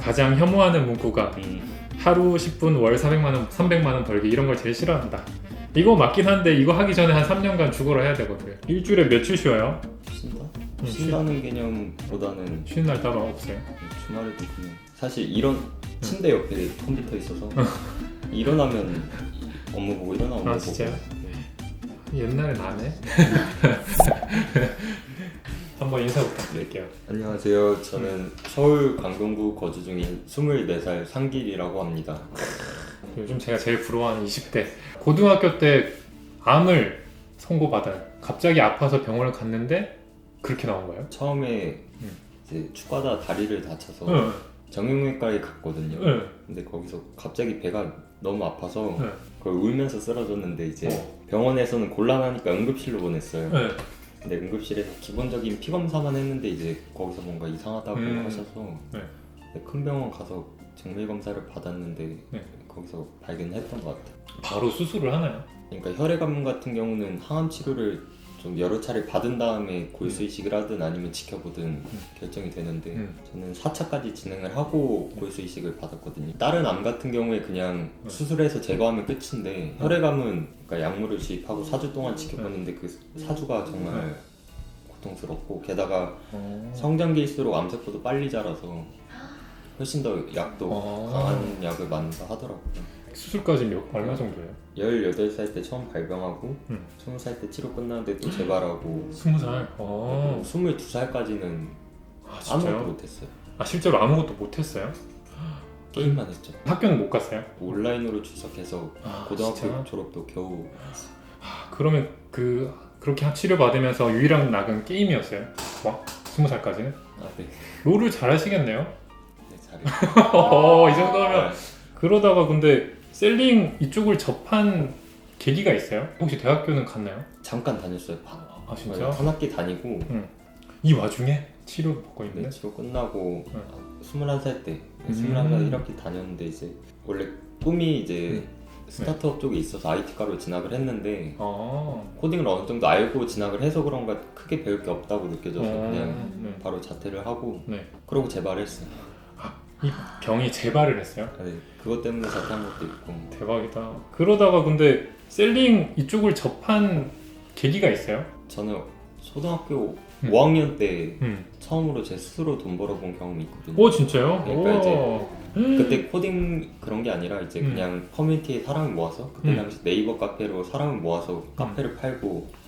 가장 혐오하는 문구가 하루 10분 월 400만원 300만원 벌기 이런 걸 제일 싫어한다. 이거 맞긴 한데 이거 하기 전에 한 3년간 죽어라 해야 되거든요. 일주일에 며칠 쉬어요? 쉰다? 쉰다는 개념보다는 쉬는 날 따로 없어요. 주말에도 그냥 사실 이런 침대 옆에 컴퓨터 있어서 일어나면 업무 보고 일어나면 업무 아, 보고. 진짜요? 옛날엔 안 해? 한번 인사 부탁드릴게요. 안녕하세요. 저는 서울 강동구 거주 중인 24살 상길이라고 합니다. 요즘 제가 제일 부러워하는 20대. 고등학교 때 암을 선고받아요. 갑자기 아파서 병원을 갔는데 그렇게 나온 거예요? 처음에 이제 축구하다 다리를 다쳐서 응. 정형외과에 갔거든요. 응. 근데 거기서 갑자기 배가 너무 아파서 응. 그걸 울면서 쓰러졌는데 이제 병원에서는 곤란하니까 응급실로 보냈어요. 응. 근데 응급실에서 기본적인 피 검사만 했는데 이제 거기서 뭔가 이상하다고 하셔서 네. 큰 병원 가서 정밀 검사를 받았는데 네. 거기서 발견했던 것 같아요. 바로 수술을 하나요? 그러니까 혈액암 같은 경우는 항암 치료를 좀 여러 차례 받은 다음에 골수 이식을 하든 아니면 지켜보든 결정이 되는데 저는 4차까지 진행을 하고 골수 이식을 받았거든요. 다른 암 같은 경우에 그냥 수술해서 제거하면 끝인데 혈액암은 그러니까 약물을 주입하고 4주 동안 지켜봤는데 그 4주가 정말 고통스럽고 게다가 성장기일수록 암세포도 빨리 자라서 훨씬 더 약도 강한 약을 맞는다 하더라고요. 수술까지 얼마 정도예요? 18살 때 처음 발병하고 20살 때 치료 끝나는데 또 재발하고 20살? 22살까지는 아, 아무것도 진짜요? 못했어요. 아, 실제로 아무것도 못했어요? 게임만 했죠. 학교는 못 갔어요? 온라인으로 출석해서 고등학교 진짜? 졸업도 겨우 그러면 그렇게 치료받으면서 유일한 낙은 게임이었어요? 와, 20살까지는? 네. 롤을 잘하시겠네요? 네, 잘했어요. 이 정도면 그러다가 근데 셀링 이쪽을 접한 계기가 있어요? 혹시 대학교는 갔나요? 잠깐 다녔어요. 아, 진짜? 한 학기 다니고 이 와중에 치료 받고 있는데? 네, 치료 끝나고 21살 때 21살 1학기 다녔는데 이제 원래 꿈이 이제 스타트업 쪽에 있어서 IT과로 진학을 했는데 코딩을 어느 정도 알고 진학을 해서 그런가 크게 배울 게 없다고 느껴져서 그냥 바로 자퇴를 하고 그러고 재발했어요. 이 병이 재발을 했어요? 네, 그것 때문에 자퇴한 것도 있고. 대박이다. 그러다가 근데 셀링 이쪽을 접한 계기가 있어요? 저는 초등학교 5학년 때 음. 처음으로 제 스스로 돈 벌어본 경험이 있거든요. 오, 진짜요? 그러니까 오. 그때 코딩 그런 게 아니라 이제 그냥 커뮤니티에 사람을 모아서 그때 당시 네이버 카페로 사람을 모아서 카페를 팔고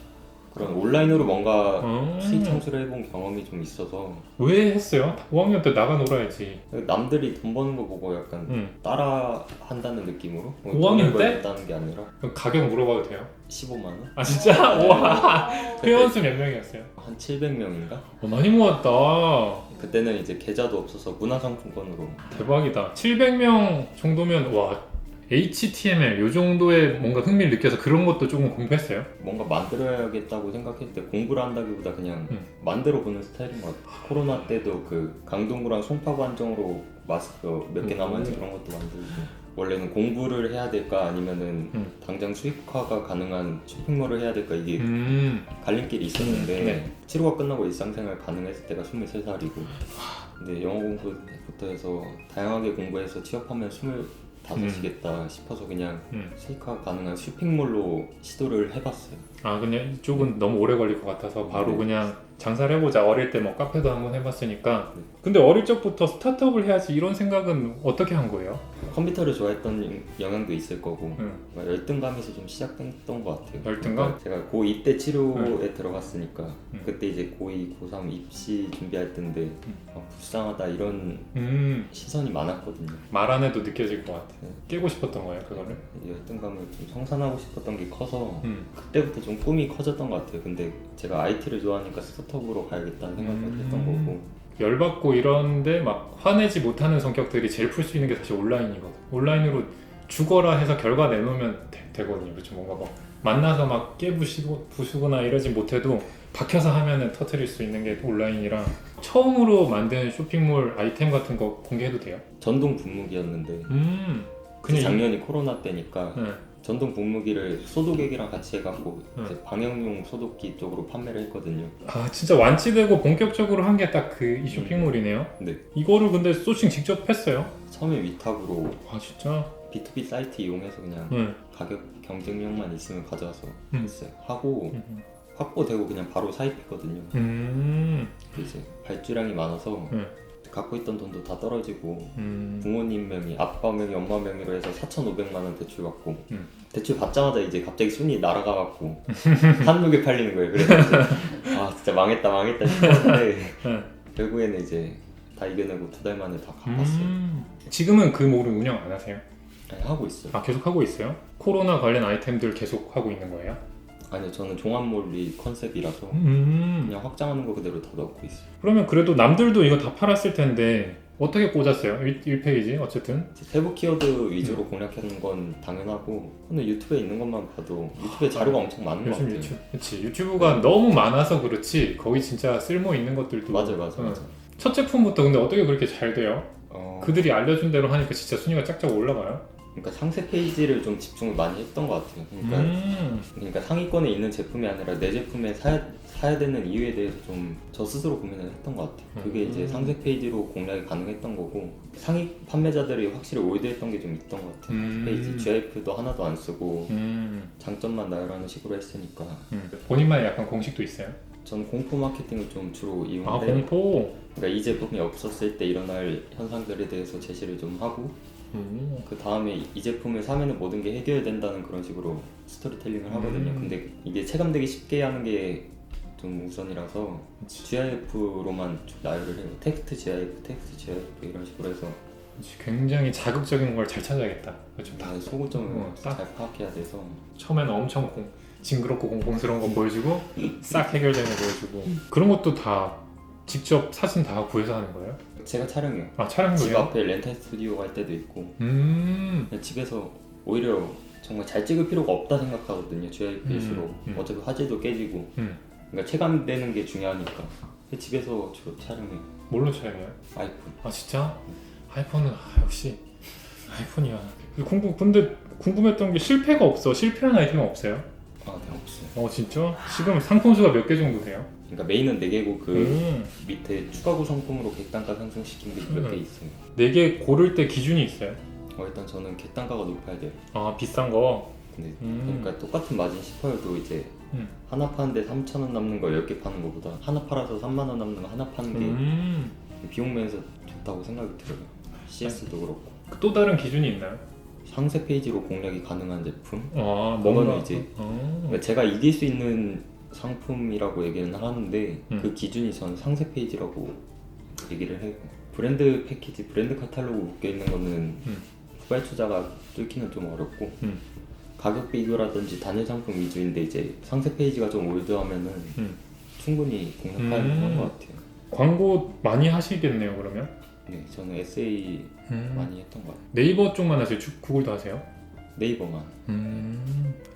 그런 온라인으로 뭔가 수익 창출을 해본 경험이 좀 있어서 왜 했어요? 5학년 때 나가 놀아야지. 남들이 돈 버는 거 보고 약간 따라 한다는 느낌으로 5학년 때? 다는 게 아니라 그럼 가격 물어봐도 돼요? 15만 원? 아, 진짜? 와. 회원수 몇 명이었어요? 한 700명인가? 많이 모았다. 그때는 이제 계좌도 없어서 문화상품권으로. 대박이다. 700명 정도면 와, HTML 요 정도의 뭔가 흥미를 느껴서 그런 것도 조금 공부했어요? 뭔가 만들어야겠다고 생각했을 때 공부를 한다기보다 그냥 만들어 보는 스타일인 것 같아요. 코로나 때도 그 강동구랑 송파구 한정으로 마스크 몇 개 남았는지 그런 것도 만들고. 원래는 공부를 해야 될까 아니면은 당장 수익화가 가능한 쇼핑몰을 해야 될까 이게 갈림길이 있었는데 치료가 끝나고 일상생활 가능했을 때가 23살이고 근데 영어 공부부터 해서 다양하게 공부해서 취업하면 25이겠다 싶어서 그냥 수익화 가능한 쇼핑몰로 시도를 해봤어요. 아, 그냥 이쪽은 너무 오래 걸릴 것 같아서 바로 그냥 장사를 해보자. 어릴 때 뭐 카페도 한번 해봤으니까. 근데 어릴 적부터 스타트업을 해야지 이런 생각은 어떻게 한 거예요? 컴퓨터를 좋아했던 영향도 있을 거고 열등감에서 좀 시작됐던 것 같아요. 열등감? 그러니까 제가 고2 때 치료에 들어갔으니까 그때 이제 고2, 고3 입시 준비할 때인데 불쌍하다 이런 시선이 많았거든요. 말 안 해도 느껴질 것 같아요. 깨고 싶었던 거예요, 그거를? 열등감을 좀 청산하고 싶었던 게 커서 그때부터 좀 꿈이 커졌던 것 같아요. 근데 제가 IT를 좋아하니까 스타트업으로 가야겠다는 생각을 했던 거고 열받고 이런데 막 화내지 못하는 성격들이 제일 풀 수 있는 게 사실 온라인이거든. 온라인으로 죽어라 해서 결과 내놓으면 되거든요. 그렇죠? 뭔가 막 만나서 막 부수거나 이러지 못해도 박혀서 하면은 터트릴 수 있는 게 온라인이라. 처음으로 만든 쇼핑몰 아이템 같은 거 공개해도 돼요? 전동 분무기였는데 그냥 작년이 코로나 때니까 전동 분무기를 소독액이랑 같이 해갖고 응. 이제 방역용 소독기 쪽으로 판매를 했거든요. 아 진짜 완치되고 본격적으로 한 게 딱 그 이 쇼핑몰이네요. 네. 이거를 근데 소싱 직접 했어요? 처음에 위탁으로 아 진짜? B2B 사이트 이용해서 그냥 응. 가격 경쟁력만 있으면 가져와서 음. 했어요. 하고 확보되고 그냥 바로 사입했거든요. 이제 발주량이 많아서 갖고 있던 돈도 다 떨어지고 부모님 명의, 아빠 명의, 엄마 명의로 해서 4,500만 원 대출 받고 대출 받자마자 이제 갑자기 순위 날아가갖고 한누게 팔리는 거예요. 그래서 이제 아 진짜 망했다 싶었는데 결국에는 이제 다 이겨내고 2달 만에 다 갚았어요. 지금은 그 몰을 운영 안 하세요? 아니, 하고 있어요. 아 계속 하고 있어요? 코로나 관련 아이템들 계속 하고 있는 거예요? 아니요, 저는 종합몰이 컨셉이라서 그냥 확장하는 거 그대로 다 넣고 있어요. 그러면 그래도 남들도 이거 다 팔았을 텐데 어떻게 꽂았어요? 1페이지 어쨌든 세부 키워드 위주로 공략하는 건 당연하고 근데 유튜브에 있는 것만 봐도 유튜브에 자료가 엄청 많은 것 요즘 같아요. 유튜브가 너무 많아서 그렇지 거기 진짜 쓸모 있는 것들도 맞아요. 첫 제품부터 근데 어떻게 그렇게 잘 돼요? 그들이 그 알려준 대로 하니까 진짜 순위가 쫙쫙 올라가요? 그러니까 상세 페이지를 좀 집중을 많이 했던 것 같아요. 그러니까 상위권에 있는 제품이 아니라 내 제품에 사야 되는 이유에 대해서 좀 저 스스로 고민을 했던 것 같아요. 그게 이제 상세 페이지로 공략이 가능했던 거고 상위 판매자들이 확실히 올드했던 게 좀 있던 것 같아요. 페이지 GIF도 하나도 안 쓰고 장점만 나열하는 식으로 했으니까 본인만의 약간 공식도 있어요? 저는 공포 마케팅을 좀 주로 아 이용해요. 공포? 그러니까 이 제품이 없었을 때 일어날 현상들에 대해서 제시를 좀 하고 그 다음에 이 제품을 사면은 모든 게 해결된다는 그런 식으로 스토리텔링을 하거든요. 근데 이게 체감되기 쉽게 하는 게 좀 우선이라서 GIF로만 나열을 해요. 텍스트 GIF 이런 식으로 해서 굉장히 자극적인 걸 잘 찾아야겠다. 그렇죠. 다 소고점을 딱. 잘 파악해야 돼서 처음에는 엄청 징그럽고 공공스러운 거 보여주고 싹 해결되는 거 보여주고 그런 것도 다 직접 사진 다 구해서 하는 거예요? 제가 촬영해요. 아 촬영도 집 해요? 앞에 렌탈 스튜디오 갈 때도 있고 그냥 집에서 오히려 정말 잘 찍을 필요가 없다 생각하거든요. GIF일수록 어차피 화질도 깨지고 그러니까 체감되는 게 중요하니까 집에서 주로 촬영해요. 뭘로 촬영해요? 아이폰. 아 진짜? 아이폰은 역시 아이폰이야. 근데 궁금했던 게 실패가 없어. 실패한 아이템은 없어요? 아, 네, 없어요. 진짜? 지금 상품수가 몇 개 정도 돼요? 그러니까 메인은 4개고 그 밑에 추가 구성품으로 객단가 상승시킨 게 몇 개 있어요. 4개 고를 때 기준이 있어요? 일단 저는 객단가가 높아야 돼요. 아 비싼 거? 네. 그러니까 똑같은 마진 10%도 이제 하나 파는데 3,000원 남는 거 10개 파는 거보다 하나 팔아서 3만 원 남는 거 하나 파는 게 비용 면에서 좋다고 생각이 들어요. CS도 그렇고. 또 다른 기준이 있나요? 상세 페이지로 공략이 가능한 제품? 아 그거는 뭔가 이제 그러니까 제가 이길 수 있는 상품이라고 얘기는 하는데 그 기준이 전 상세 페이지라고 얘기를 해요. 브랜드 패키지, 브랜드 카탈로그 묶여 있는 거는 후발주자가 뚫기는 좀 어렵고 가격 비교라든지 단일 상품 위주인데 이제 상세 페이지가 좀 올드하면은 충분히 공략할 것 같아요. 광고 많이 하시겠네요 그러면? 네, 저는 SA 많이 했던 것 같아요. 네이버 쪽만 하세요? 구글도 하세요? 네이버만.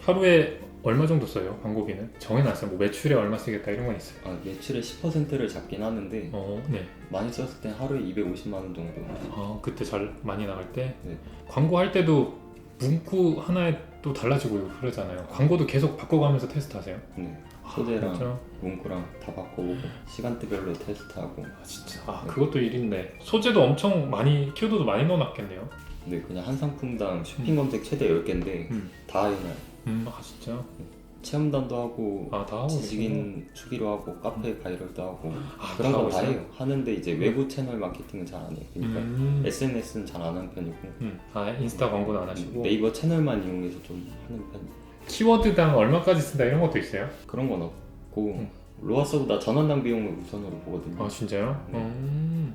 하루에 얼마 정도 써요? 광고비는? 정해놨어요? 뭐 매출에 얼마 쓰겠다 이런 건 있어요? 매출의 10%를 잡긴 하는데 네. 많이 썼을 때 하루에 250만 원 정도. 그때 잘 많이 나갈 때? 네. 광고 할 때도 문구 하나에 또 달라지고 그러잖아요. 광고도 계속 바꿔가면서 테스트하세요? 네. 소재랑 진짜? 문구랑 다 바꿔보고 시간대별로 테스트하고. 진짜 네. 그것도 일인데 소재도 엄청 많이 키워드도 많이 넣어놨겠네요. 네, 그냥 한 상품당 쇼핑 검색 최대 10개인데 다 해놔요. 진짜? 체험단도 하고 다 하고 지식인 수기로 하고 카페 바이럴도 하고 다 그런 거 하고 다 있어요? 해요. 하는데 이제 외부 채널 마케팅은 잘 안 해요. 그러니까 SNS는 잘 안 하는 편이고 인스타 광고는 안 하시고 네이버 채널만 이용해서 좀 하는 편이에요. 키워드당 얼마까지 쓴다 이런 것도 있어요? 그런 건 없고 로아서보다 전원당 비용을 우선으로 보거든요. 아 진짜요?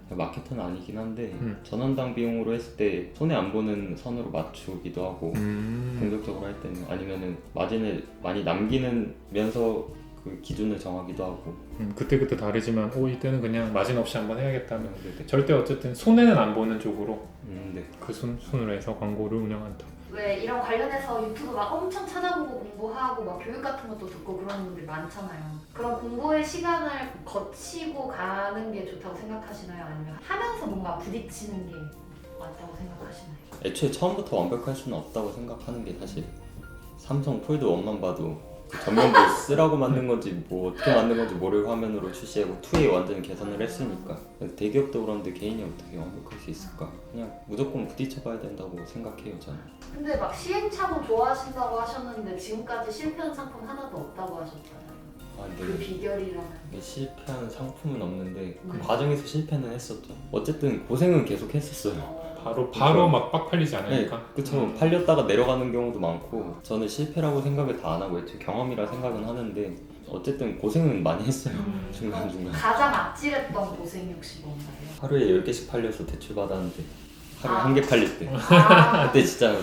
마케터는 아니긴 한데 전원당 비용으로 했을 때 손해 안 보는 선으로 맞추기도 하고 공격적으로 할 때는 아니면은 마진을 많이 남기면서 그 기준을 정하기도 하고 그때그때 다르지만 이때는 그냥 마진 없이 한번 해야겠다면 네. 절대 어쨌든 손해는 안 보는 쪽으로 네. 그 순으로 해서 광고를 운영한다. 왜 이런 관련해서 유튜브 막 엄청 찾아보고 공부하고 막 교육 같은 것도 듣고 그런 분들 많잖아요. 그런 공부의 시간을 거치고 가는 게 좋다고 생각하시나요? 아니면 하면서 뭔가 부딪히는 게 맞다고 생각하시나요? 애초에 처음부터 완벽할 수는 없다고 생각하는 게 사실 삼성 폴드 1만 봐도 그 전면부 쓰라고 만든 건지 뭐 어떻게 만든 건지 모를 화면으로 출시하고 2에 완전히 개선을 했으니까 대기업도 그런데 개인이 어떻게 완벽할 수 있을까? 그냥 무조건 부딪혀봐야 된다고 생각해요 저는. 근데 막 시행착오 좋아하신다고 하셨는데 지금까지 실패한 상품 하나도 없다고 하셨잖아요. 아 그 근데 비결이라면. 실패한 상품은 없는데 그 네. 과정에서 실패는 했었죠. 어쨌든 고생은 계속 했었어요. 바로 막 빡 팔리지 네, 않으니까. 그쵸. 팔렸다가 내려가는 경우도 많고 저는 실패라고 생각을 다 안 하고 애초에 경험이라 생각은 하는데 어쨌든 고생은 많이 했어요. 중간중간. 가장 아찔했던 고생이 혹시 뭔가요? 하루에 10개씩 팔려서 대출 받았는데 하루에 아. 한 개 팔릴 때 아, 그때 진짜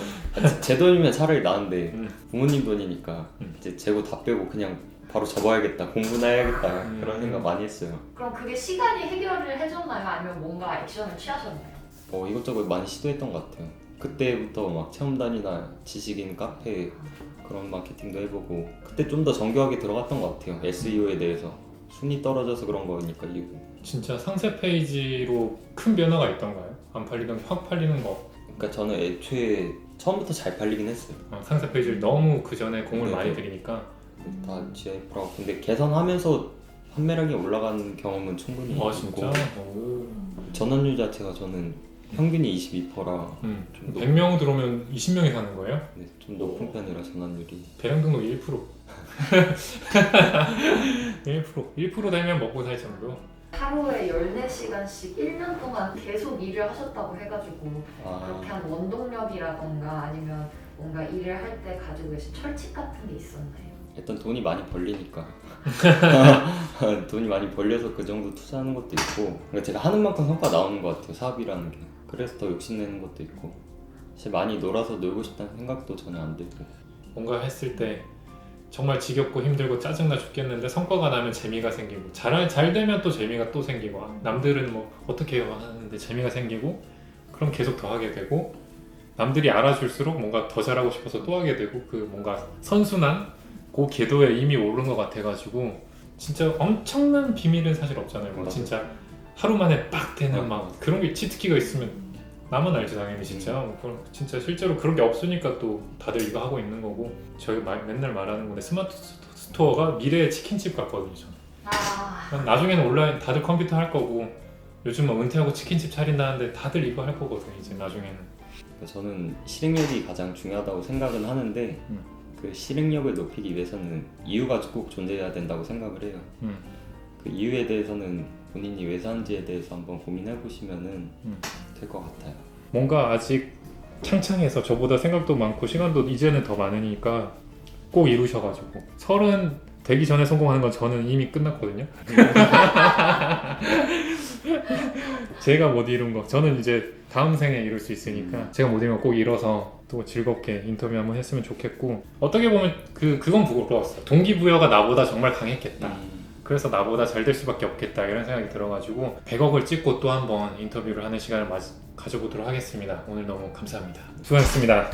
제 돈이면 차라리 나은데 음. 부모님 돈이니까 이제 재고 다 빼고 그냥 바로 접어야겠다 공부나 해야겠다 그런 생각 많이 했어요. 그럼 그게 시간이 해결을 해줬나요? 아니면 뭔가 액션을 취하셨나요? 이것저것 많이 시도했던 것 같아요. 그때부터 막 체험단이나 지식인 카페 그런 마케팅도 해보고 그때 좀 더 정교하게 들어갔던 것 같아요. SEO에 대해서 순위 떨어져서 그런 거니까 이거. 진짜 상세 페이지로 큰 변화가 있던가요? 안 팔리던 게 확 팔리는 거. 그러니까 저는 애초에 처음부터 잘 팔리긴 했어요. 상세 페이지를 너무 그 전에 공을 네, 많이 네. 들이니까. 다 GIF라고. 근데 개선하면서 판매량이 올라간 경험은 충분히 있고 진짜? 오. 전환율 자체가 저는 평균이 22%라 100명 들어오면 20명이 사는 거예요? 네, 좀 높은 편이라 전환율이. 대량 등록 1%. 1% 되면 먹고 살 정도. 하루에 14시간씩 1년 동안 계속 일을 하셨다고 해가지고 그렇게 한 원동력이라던가 아니면 뭔가 일을 할 때 가지고 계신 철칙 같은 게 있었나요? 일단 돈이 많이 벌리니까 돈이 많이 벌려서 그 정도 투자하는 것도 있고 그러니까 제가 하는 만큼 성과 나오는 것 같아요. 사업이라는 게. 그래서 더 욕심내는 것도 있고 사실 많이 놀아서 놀고 싶다는 생각도 전혀 안 들고 뭔가 했을 때 정말 지겹고 힘들고 짜증나 죽겠는데 성과가 나면 재미가 생기고 잘 되면 또 재미가 또 생기고 남들은 뭐 어떻게 해요 하는데 재미가 생기고 그럼 계속 더 하게 되고 남들이 알아줄수록 뭔가 더 잘하고 싶어서 또 하게 되고 그 뭔가 선순환 그 궤도에 이미 오른 것 같아가지고 진짜 엄청난 비밀은 사실 없잖아요. 뭐 진짜 하루 만에 빡 되는 막 그런 게 치트키가 있으면 나만 알지 당연히 진짜. 그럼 진짜 실제로 그런 게 없으니까 또 다들 이거 하고 있는 거고 저희 맨날 말하는 건데 스마트 스토어가 미래의 치킨집 같거든요. 저는. 나중에는 온라인 다들 컴퓨터 할 거고 요즘 막 은퇴하고 치킨집 차린다는데 다들 이거 할 거거든요. 이제 나중에는. 저는 실행력이 가장 중요하다고 생각은 하는데 그 실행력을 높이기 위해서는 이유가 꼭 존재해야 된다고 생각을 해요. 그 이유에 대해서는 본인이 왜 사는지에 대해서 한번 고민해 보시면은 될 것 같아요. 뭔가 아직 창창해서 저보다 생각도 많고 시간도 이제는 더 많으니까 꼭 이루셔가지고 30 되기 전에 성공하는 건 저는 이미 끝났거든요. 제가 못 이룬 거 저는 이제 다음 생에 이룰 수 있으니까 제가 못 이룬 거 꼭 이뤄서 또 즐겁게 인터뷰 한번 했으면 좋겠고 어떻게 보면 그건 부끄러웠어요. 동기부여가 나보다 정말 강했겠다. 그래서 나보다 잘 될 수밖에 없겠다 이런 생각이 들어가지고 100억을 찍고 또 한번 인터뷰를 하는 시간을 가져보도록 하겠습니다. 오늘 너무 감사합니다. 수고하셨습니다.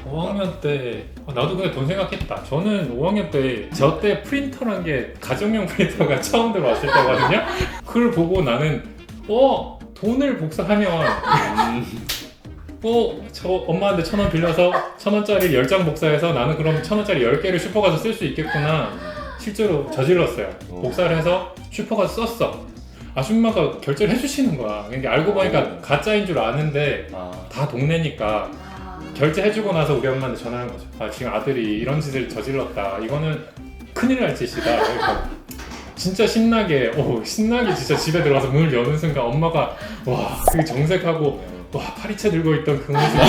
5학년 때 나도 근데 돈 생각했다. 저는 5학년 때 저 때 프린터란 게 가정용 프린터가 처음 들어왔을 때거든요. 그걸 보고 나는 돈을 복사하면 저 엄마한테 1,000원 빌려서 1,000원짜리 10장 복사해서 나는 그럼 1,000원짜리 10개를 슈퍼 가서 쓸 수 있겠구나. 실제로 저질렀어요. 복사를 해서 슈퍼 가서 썼어. 아줌마가 결제를 해주시는 거야. 그러니까 알고 보니까 가짜인 줄 아는데 다 동네니까 결제해주고 나서 우리 엄마한테 전화한 거죠. 지금 아들이 이런 짓을 저질렀다. 이거는 큰일 날 짓이다. 그러니까 진짜 신나게 진짜 집에 들어가서 문을 여는 순간 엄마가 그 정색하고 파리채 들고 있던 그 모습이